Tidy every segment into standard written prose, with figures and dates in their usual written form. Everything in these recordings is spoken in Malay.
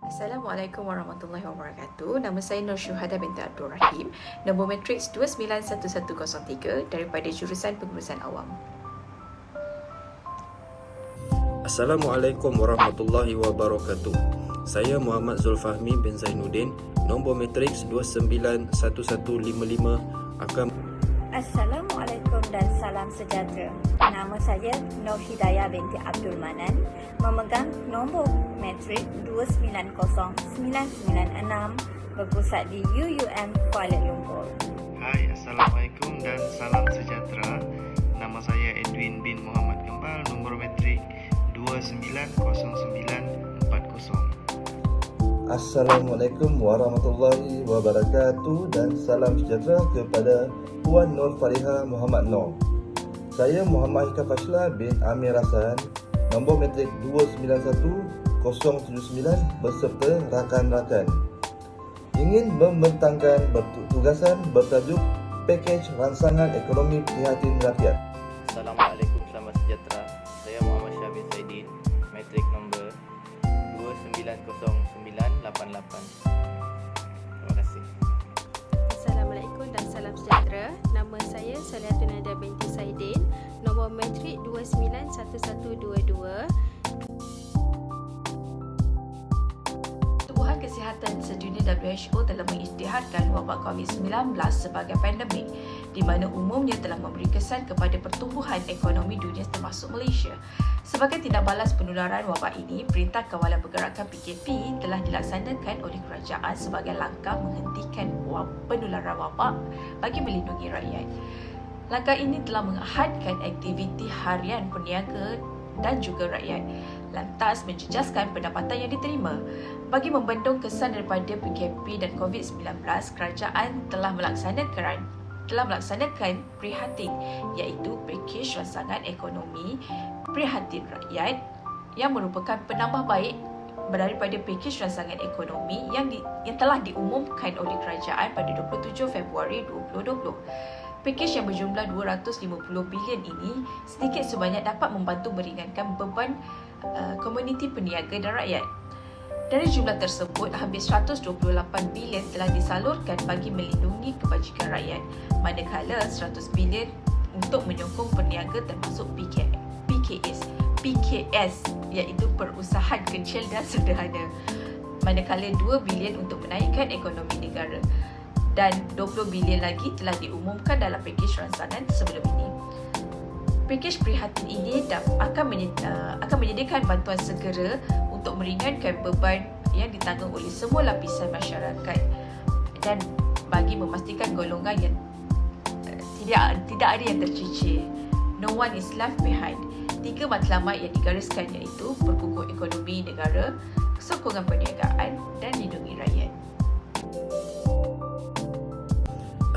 Assalamualaikum warahmatullahi wabarakatuh. Nama saya Nur Syuhada binti Abdul Rahim. Nombor matriks 291103 daripada jurusan Pengurusan Awam. Assalamualaikum warahmatullahi wabarakatuh. Saya Muhammad Zulfahmi bin Zainuddin, nombor matriks 291155 akan Assalamualaikum dan salam sejahtera. Nama saya Nur Hidayah binti Abdul Manan, memegang nombor matrik 290996 berpusat di UUM Kuala Lumpur. Hai, Assalamualaikum dan salam sejahtera. Nama saya Edwin bin Muhammad Kempal, nombor matrik 290940. Assalamualaikum warahmatullahi wabarakatuh dan salam sejahtera kepada Puan Nur Fariha Muhammad Noor. Saya Muhammad Hikam Fashla bin Amir Hasan, nombor matrik 291079 beserta rakan-rakan. Ingin membentangkan tugasan bertajuk Pakej Rangsangan Ekonomi Prihatin Rakyat. Assalamualaikum, selamat sejahtera. Saya Muhammad Syahbin Saidin, matrik nombor 290988. Terima kasih. Assalamualaikum dan salam sejahtera. Nama saya Salihatun Nada binti Saidin, nombor matrik 291122. Tubuhan Kesihatan Sedunia WHO telah mengisytiharkan wabak COVID-19 sebagai pandemik di mana umumnya telah memberi kesan kepada pertumbuhan ekonomi dunia termasuk Malaysia. Sebagai tindak balas penularan wabak ini, Perintah Kawalan Pergerakan PKP telah dilaksanakan oleh kerajaan sebagai langkah menghentikan penularan wabak bagi melindungi rakyat. Langkah ini telah menghadkan aktiviti harian peniaga dan juga rakyat, lantas menjejaskan pendapatan yang diterima. Bagi membendung kesan daripada PKP dan COVID-19, kerajaan telah melaksanakan prihatin iaitu pakej rangsangan ekonomi prihatin rakyat yang merupakan penambah baik daripada pakej rangsangan ekonomi yang telah diumumkan oleh kerajaan pada 27 Februari 2020. Pakej yang berjumlah 250 bilion ini sedikit sebanyak dapat membantu meringankan beban komuniti peniaga dan rakyat. Dari jumlah tersebut, hampir 128 bilion telah disalurkan bagi melindungi kebajikan rakyat, manakala 100 bilion untuk menyokong peniaga termasuk PKS iaitu perusahaan kecil dan sederhana, manakala 2 bilion untuk menaikkan ekonomi negara dan 20 bilion lagi telah diumumkan dalam pakej rangsangan sebelum ini. Pakej prihatin ini akan menyediakan bantuan segera untuk meringankan beban yang ditanggung oleh semua lapisan masyarakat dan bagi memastikan golongan yang tidak ada yang tercicir. No one is left behind. 3 matlamat yang digariskan iaitu perkukuh ekonomi negara, kesokongan perniagaan dan lindungi rakyat.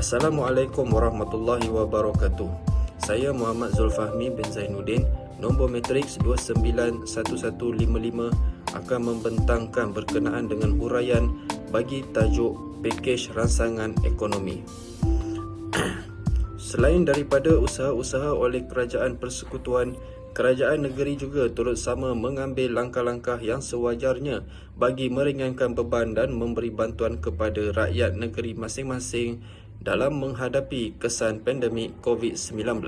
Assalamualaikum warahmatullahi wabarakatuh. Saya Muhammad Zulfahmi bin Zainuddin, nombor matriks 291155 akan membentangkan berkenaan dengan huraian bagi tajuk Pakej Rangsangan Ekonomi. Selain daripada usaha-usaha oleh Kerajaan Persekutuan, kerajaan negeri juga turut sama mengambil langkah-langkah yang sewajarnya bagi meringankan beban dan memberi bantuan kepada rakyat negeri masing-masing dalam menghadapi kesan pandemik COVID-19.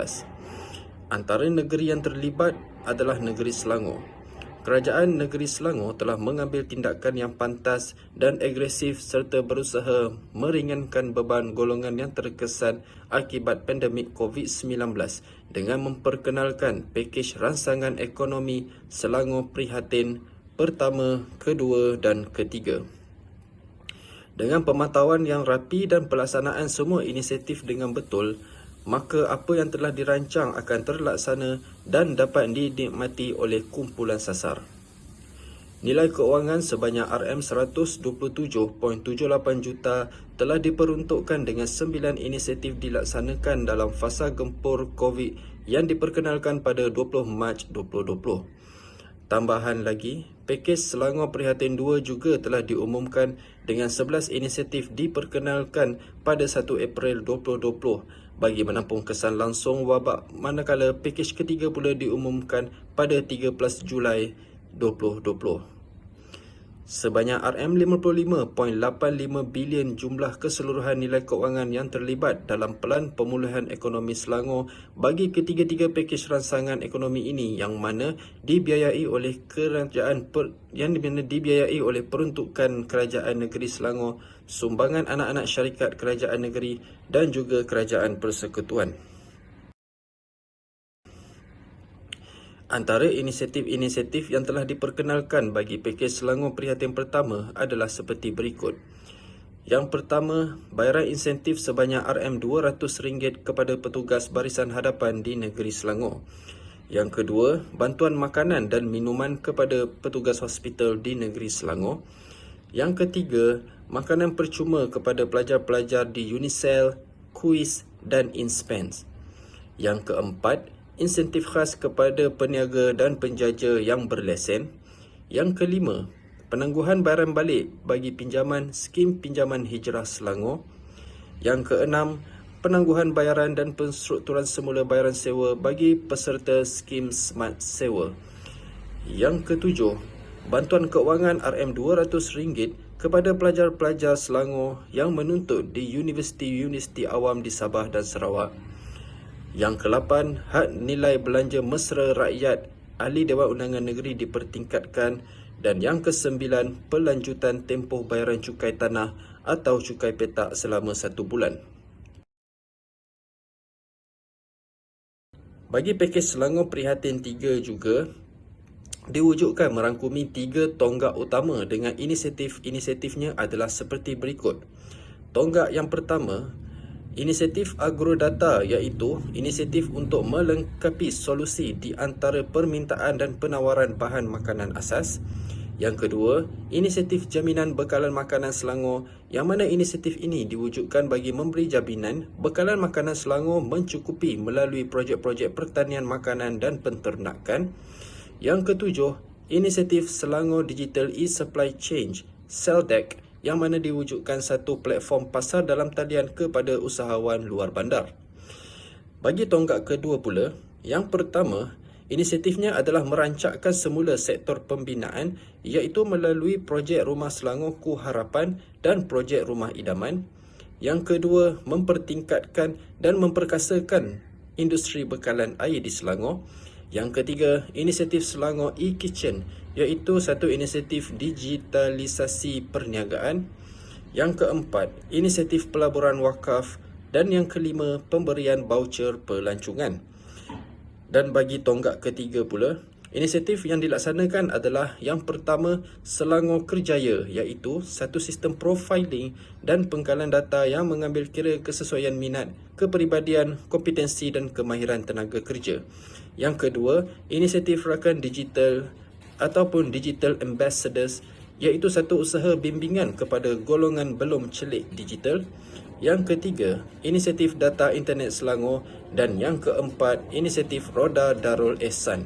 Antara negeri yang terlibat adalah negeri Selangor. Kerajaan negeri Selangor telah mengambil tindakan yang pantas dan agresif serta berusaha meringankan beban golongan yang terkesan akibat pandemik COVID-19 dengan memperkenalkan pakej rangsangan ekonomi Selangor Prihatin pertama, kedua dan ketiga. Dengan pemantauan yang rapi dan pelaksanaan semua inisiatif dengan betul, maka apa yang telah dirancang akan terlaksana dan dapat dinikmati oleh kumpulan sasar. Nilai keuangan sebanyak RM127.78 juta telah diperuntukkan dengan 9 inisiatif dilaksanakan dalam fasa gempur COVID yang diperkenalkan pada 20 Mac 2020. Tambahan lagi, pakej Selangor Prihatin 2 juga telah diumumkan dengan 11 inisiatif diperkenalkan pada 1 April 2020 bagi menampung kesan langsung wabak, manakala pakej ketiga pula diumumkan pada 13 Julai 2020. Sebanyak RM55.85 bilion jumlah keseluruhan nilai kewangan yang terlibat dalam Pelan Pemulihan Ekonomi Selangor bagi ketiga-tiga pakej ransangan ekonomi ini yang mana dibiayai oleh peruntukan Kerajaan Negeri Selangor, sumbangan anak-anak syarikat Kerajaan Negeri dan juga Kerajaan Persekutuan. Antara inisiatif-inisiatif yang telah diperkenalkan bagi pakej Selangor Prihatin pertama adalah seperti berikut. Yang pertama, bayaran insentif sebanyak RM200 kepada petugas barisan hadapan di negeri Selangor. Yang kedua, bantuan makanan dan minuman kepada petugas hospital di negeri Selangor. Yang ketiga, makanan percuma kepada pelajar-pelajar di Unicel, Kuis dan Inspens. Yang keempat, insentif khas kepada peniaga dan penjaja yang berlesen. Yang kelima, penangguhan bayaran balik bagi pinjaman skim pinjaman hijrah Selangor. Yang keenam, penangguhan bayaran dan penstrukturan semula bayaran sewa bagi peserta skim Smart Sewa. Yang ketujuh, bantuan keuangan RM200 kepada pelajar-pelajar Selangor yang menuntut di Universiti-Universiti Awam di Sabah dan Sarawak. Yang ke-8, had nilai belanja mesra rakyat Ahli Dewan Undangan Negeri dipertingkatkan. Dan yang ke-9, pelanjutan tempoh bayaran cukai tanah atau cukai petak selama 1 bulan. Bagi pakej Selangor Prihatin 3 juga diwujudkan merangkumi 3 tonggak utama dengan inisiatif-inisiatifnya adalah seperti berikut. Tonggak yang pertama, inisiatif agrodata, iaitu inisiatif untuk melengkapi solusi di antara permintaan dan penawaran bahan makanan asas. Yang kedua, inisiatif jaminan bekalan makanan Selangor, yang mana inisiatif ini diwujudkan bagi memberi jaminan bekalan makanan Selangor mencukupi melalui projek-projek pertanian makanan dan penternakan. Yang ketujuh, inisiatif Selangor Digital E-Supply Chain, SELDEC, yang mana diwujudkan satu platform pasar dalam talian kepada usahawan luar bandar. Bagi tonggak kedua pula, yang pertama, inisiatifnya adalah merancakkan semula sektor pembinaan, iaitu melalui projek Rumah Selangor Ku Harapan dan projek Rumah Idaman. Yang kedua, mempertingkatkan dan memperkasakan industri bekalan air di Selangor. Yang ketiga, inisiatif Selangor E-Kitchen, iaitu satu inisiatif digitalisasi perniagaan. Yang keempat, inisiatif pelaburan wakaf. Dan yang kelima, pemberian voucher pelancongan. Dan bagi tonggak ketiga pula, inisiatif yang dilaksanakan adalah yang pertama, Selangor Kerjaya, iaitu satu sistem profiling dan pengkalan data yang mengambil kira kesesuaian minat, kepribadian, kompetensi dan kemahiran tenaga kerja. Yang kedua, inisiatif rakan digital ataupun Digital Ambassadors, iaitu satu usaha bimbingan kepada golongan belum celik digital. Yang ketiga, inisiatif Data Internet Selangor. Dan yang keempat, inisiatif Roda Darul Ehsan.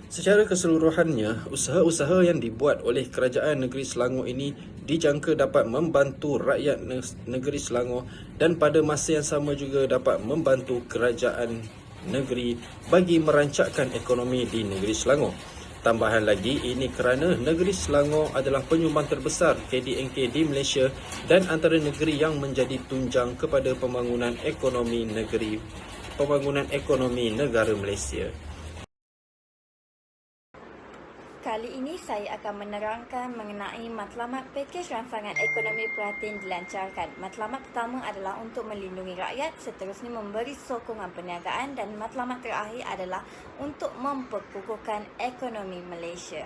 Secara keseluruhannya, usaha-usaha yang dibuat oleh Kerajaan Negeri Selangor ini dijangka dapat membantu rakyat negeri Selangor dan pada masa yang sama juga dapat membantu Kerajaan Negeri bagi merancakkan ekonomi di negeri Selangor. Tambahan lagi, ini kerana negeri Selangor adalah penyumbang terbesar KDNK di Malaysia dan antara negeri yang menjadi tunjang kepada pembangunan ekonomi negara Malaysia. Kali ini saya akan menerangkan mengenai matlamat pakej ransangan ekonomi Prihatin dilancarkan. Matlamat pertama adalah untuk melindungi rakyat, seterusnya memberi sokongan perniagaan dan matlamat terakhir adalah untuk memperkukuhkan ekonomi Malaysia.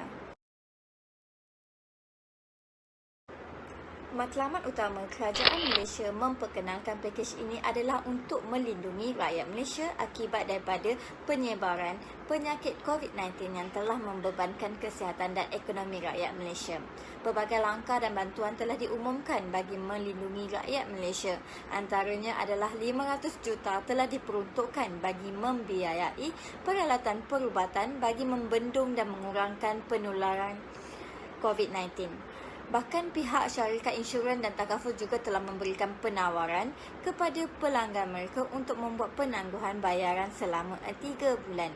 Matlamat utama Kerajaan Malaysia memperkenalkan pakej ini adalah untuk melindungi rakyat Malaysia akibat daripada penyebaran penyakit COVID-19 yang telah membebankan kesihatan dan ekonomi rakyat Malaysia. Pelbagai langkah dan bantuan telah diumumkan bagi melindungi rakyat Malaysia. Antaranya adalah 500 juta telah diperuntukkan bagi membiayai peralatan perubatan bagi membendung dan mengurangkan penularan COVID-19. Bahkan pihak syarikat insurans dan takaful juga telah memberikan penawaran kepada pelanggan mereka untuk membuat penangguhan bayaran selama 3 bulan.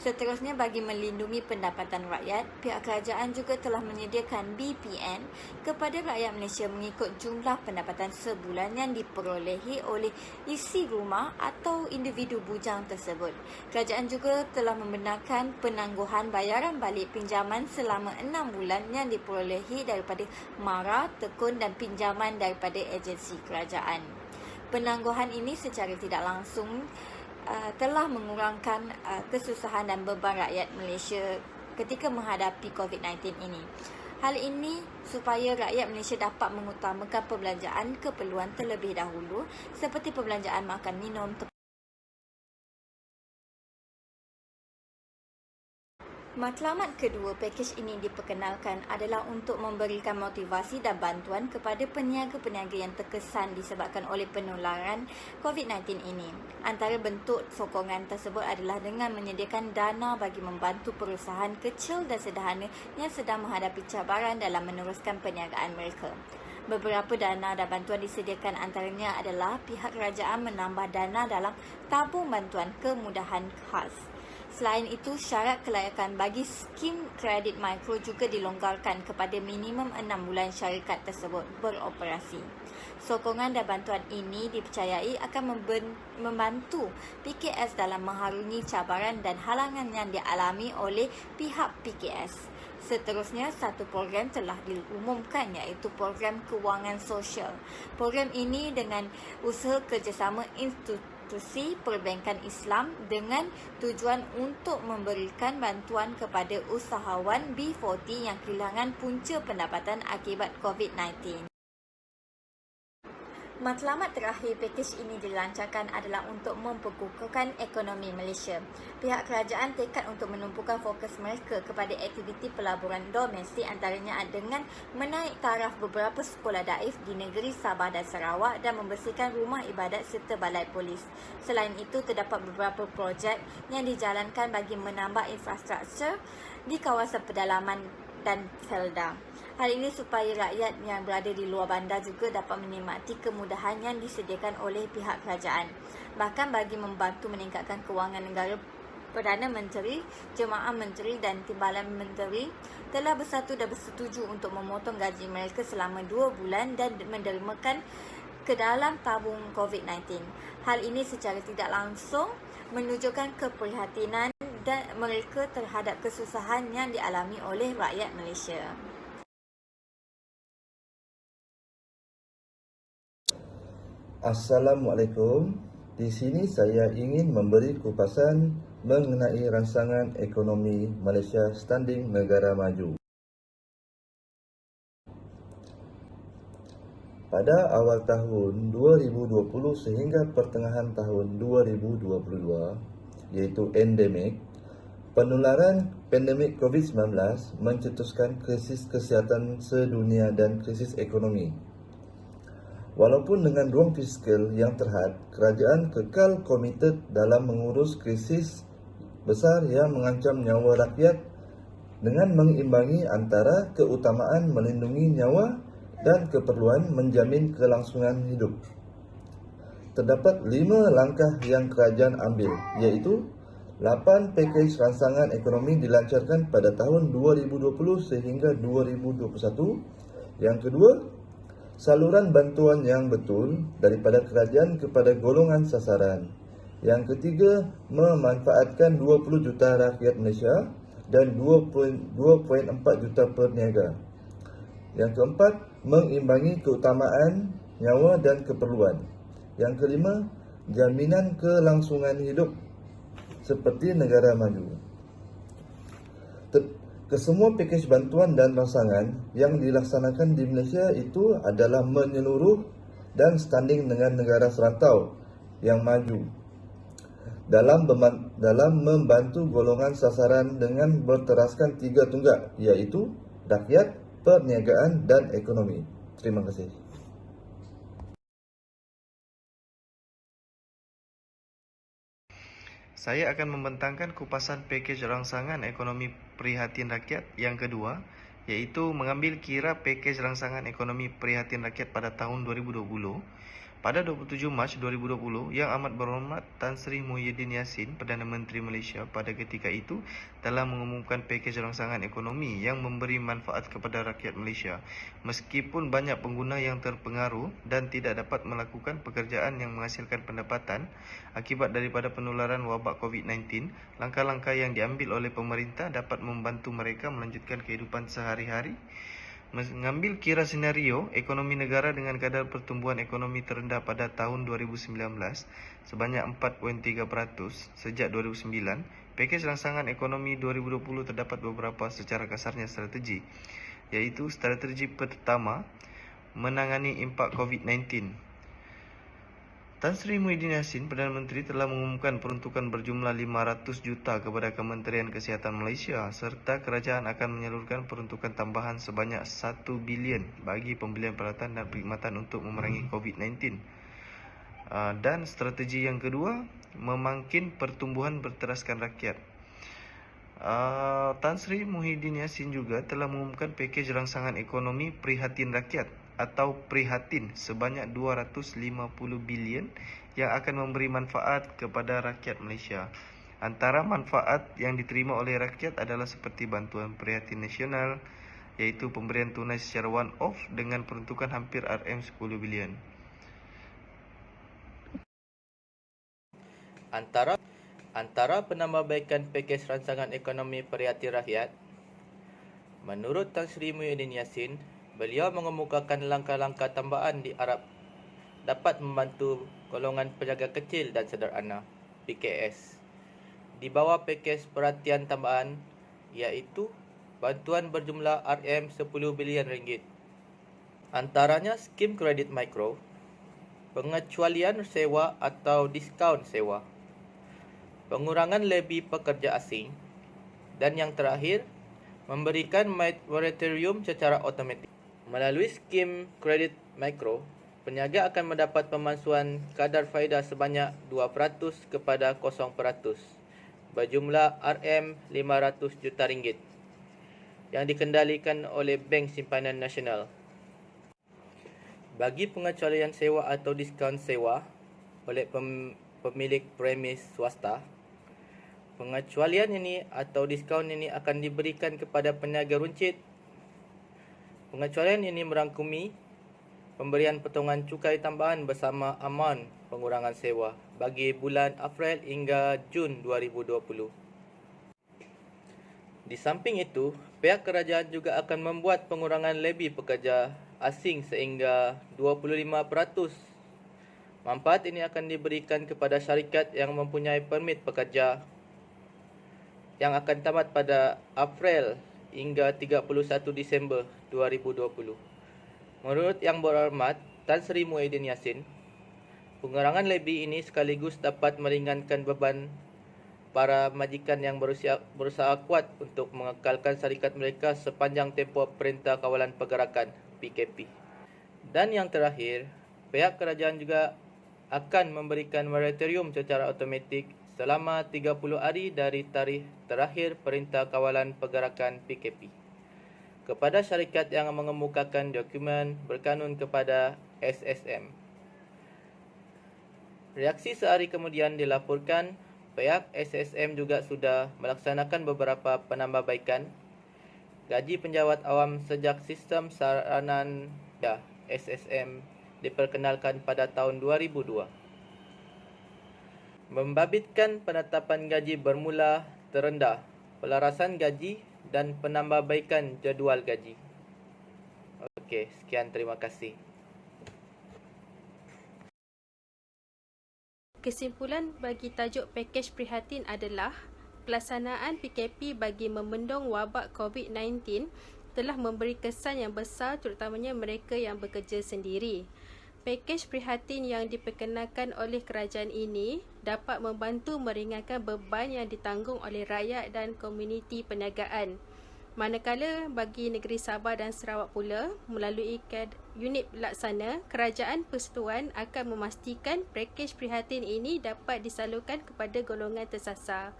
Seterusnya, bagi melindungi pendapatan rakyat, pihak kerajaan juga telah menyediakan BPN kepada rakyat Malaysia mengikut jumlah pendapatan sebulan yang diperolehi oleh isi rumah atau individu bujang tersebut. Kerajaan juga telah membenarkan penangguhan bayaran balik pinjaman selama 6 bulan yang diperolehi daripada MARA, tekun dan pinjaman daripada agensi kerajaan. Penangguhan ini secara tidak langsung telah mengurangkan kesusahan dan beban rakyat Malaysia ketika menghadapi COVID-19 ini. Hal ini supaya rakyat Malaysia dapat mengutamakan perbelanjaan keperluan terlebih dahulu seperti perbelanjaan makan minum. Matlamat kedua pakej ini diperkenalkan adalah untuk memberikan motivasi dan bantuan kepada peniaga-peniaga yang terkesan disebabkan oleh penularan COVID-19 ini. Antara bentuk sokongan tersebut adalah dengan menyediakan dana bagi membantu perusahaan kecil dan sederhana yang sedang menghadapi cabaran dalam meneruskan perniagaan mereka. Beberapa dana dan bantuan disediakan, antaranya adalah pihak kerajaan menambah dana dalam tabung bantuan kemudahan khas. Selain itu, syarat kelayakan bagi skim kredit mikro juga dilonggarkan kepada minimum 6 bulan syarikat tersebut beroperasi. Sokongan dan bantuan ini dipercayai akan membantu PKS dalam mengharungi cabaran dan halangan yang dialami oleh pihak PKS. Seterusnya, satu program telah diumumkan iaitu program kewangan sosial. Program ini dengan usaha kerjasama institusi perbankan Islam dengan tujuan untuk memberikan bantuan kepada usahawan B40 yang kehilangan punca pendapatan akibat COVID-19. Matlamat terakhir pakej ini dilancarkan adalah untuk memperkukuhkan ekonomi Malaysia. Pihak kerajaan tekad untuk menumpukan fokus mereka kepada aktiviti pelaburan domestik, antaranya dengan menaik taraf beberapa sekolah daif di negeri Sabah dan Sarawak dan membersihkan rumah ibadat serta balai polis. Selain itu, terdapat beberapa projek yang dijalankan bagi menambah infrastruktur di kawasan pedalaman dan Felda. Hal ini supaya rakyat yang berada di luar bandar juga dapat menikmati kemudahan yang disediakan oleh pihak kerajaan. Bahkan bagi membantu meningkatkan kewangan negara, Perdana Menteri, Jemaah Menteri dan Timbalan Menteri telah bersatu dan bersetuju untuk memotong gaji mereka selama 2 bulan dan mendermakan ke dalam tabung COVID-19. Hal ini secara tidak langsung menunjukkan keprihatinan dan mereka terhadap kesusahan yang dialami oleh rakyat Malaysia. Assalamualaikum. Di sini saya ingin memberi kupasan mengenai rancangan ekonomi Malaysia Standing Negara Maju. Pada awal tahun 2020 sehingga pertengahan tahun 2022, iaitu endemik, penularan pandemik COVID-19 mencetuskan krisis kesihatan sedunia dan krisis ekonomi. Walaupun dengan ruang fiskal yang terhad, kerajaan kekal komited dalam mengurus krisis besar yang mengancam nyawa rakyat dengan mengimbangi antara keutamaan melindungi nyawa dan keperluan menjamin kelangsungan hidup. Terdapat 5 langkah yang kerajaan ambil, iaitu 8 pakej rancangan ekonomi dilancarkan pada tahun 2020 sehingga 2021. Yang kedua, saluran bantuan yang betul daripada kerajaan kepada golongan sasaran. Yang ketiga, memanfaatkan 20 juta rakyat Malaysia dan 2.4 juta perniaga. Yang keempat, mengimbangi keutamaan nyawa dan keperluan. Yang kelima, jaminan kelangsungan hidup seperti negara maju. Kesemua pakej bantuan dan rancangan yang dilaksanakan di Malaysia itu adalah menyeluruh dan standing dengan negara serantau yang maju dalam membantu golongan sasaran dengan berteraskan 3 tunggak, iaitu rakyat, perniagaan dan ekonomi. Terima kasih. Saya akan membentangkan kupasan pakej rangsangan ekonomi prihatin rakyat yang kedua, iaitu mengambil kira pakej rangsangan ekonomi prihatin rakyat pada tahun 2020. Pada 27 Mac 2020, Yang Amat Berhormat Tan Sri Muhyiddin Yassin, Perdana Menteri Malaysia pada ketika itu telah mengumumkan pakej rangsangan ekonomi yang memberi manfaat kepada rakyat Malaysia. Meskipun banyak pengguna yang terpengaruh dan tidak dapat melakukan pekerjaan yang menghasilkan pendapatan akibat daripada penularan wabak COVID-19, langkah-langkah yang diambil oleh pemerintah dapat membantu mereka melanjutkan kehidupan sehari-hari. Mengambil kira senario ekonomi negara dengan kadar pertumbuhan ekonomi terendah pada tahun 2019 sebanyak 4.3% sejak 2009, pakej rangsangan ekonomi 2020 terdapat beberapa secara kasarnya strategi, iaitu strategi pertama, menangani impak COVID-19. Tan Sri Muhyiddin Yassin, Perdana Menteri, telah mengumumkan peruntukan berjumlah 500 juta kepada Kementerian Kesihatan Malaysia serta kerajaan akan menyalurkan peruntukan tambahan sebanyak 1 bilion bagi pembelian peralatan dan perkhidmatan untuk memerangi COVID-19. Dan strategi yang kedua, memangkin pertumbuhan berteraskan rakyat. Tan Sri Muhyiddin Yassin juga telah mengumumkan pakej rangsangan ekonomi Prihatin Rakyat atau Prihatin sebanyak 250 bilion yang akan memberi manfaat kepada rakyat Malaysia. Antara manfaat yang diterima oleh rakyat adalah seperti bantuan Prihatin Nasional, iaitu pemberian tunai secara one-off dengan peruntukan hampir RM10 bilion. Antara penambahbaikan pakej rangsangan ekonomi Prihatin Rakyat, menurut Tan Sri Muhyiddin Yassin, beliau mengemukakan langkah-langkah tambahan diharap dapat membantu golongan peniaga kecil dan sederhana (PKS) di bawah pakej perhatian tambahan, iaitu bantuan berjumlah RM10 bilion ringgit. Antaranya skim kredit mikro, pengecualian sewa atau diskaun sewa, pengurangan levy pekerja asing, dan yang terakhir, memberikan moratorium secara automatik. Melalui skim kredit mikro, peniaga akan mendapat pemalsuan kadar faedah sebanyak 2% kepada 0% berjumlah RM500 juta ringgit yang dikendalikan oleh Bank Simpanan Nasional. Bagi pengecualian sewa atau diskaun sewa oleh pemilik premis swasta, pengecualian ini atau diskaun ini akan diberikan kepada peniaga runcit. Pengecualian ini merangkumi pemberian potongan cukai tambahan bersama aman pengurangan sewa bagi bulan April hingga Jun 2020. Di samping itu, pihak kerajaan juga akan membuat pengurangan levy pekerja asing sehingga 25%. Manfaat ini akan diberikan kepada syarikat yang mempunyai permit pekerja yang akan tamat pada April hingga 31 Disember 2020. Menurut Yang Berhormat Tan Sri Muhyiddin Yassin, pengurangan levy ini sekaligus dapat meringankan beban para majikan yang berusaha kuat untuk mengekalkan syarikat mereka sepanjang tempoh Perintah Kawalan Pergerakan (PKP). Dan yang terakhir, pihak kerajaan juga akan memberikan moratorium secara automatik selama 30 hari dari tarikh terakhir Perintah Kawalan Pergerakan PKP kepada syarikat yang mengemukakan dokumen berkanun kepada SSM. Reaksi sehari kemudian dilaporkan pihak SSM juga sudah melaksanakan beberapa penambahbaikan gaji penjawat awam sejak sistem saranan SSM diperkenalkan pada tahun 2002. Membabitkan penetapan gaji bermula terendah, pelarasan gaji dan penambahbaikan jadual gaji. Okey, sekian, terima kasih. Kesimpulan bagi tajuk pakej prihatin adalah pelaksanaan PKP bagi membendung wabak COVID-19 telah memberi kesan yang besar terutamanya mereka yang bekerja sendiri. Pakej prihatin yang diperkenalkan oleh kerajaan ini dapat membantu meringankan beban yang ditanggung oleh rakyat dan komuniti perniagaan. Manakala bagi negeri Sabah dan Sarawak pula, melalui unit pelaksana, Kerajaan Persekutuan akan memastikan pakej prihatin ini dapat disalurkan kepada golongan tersasar.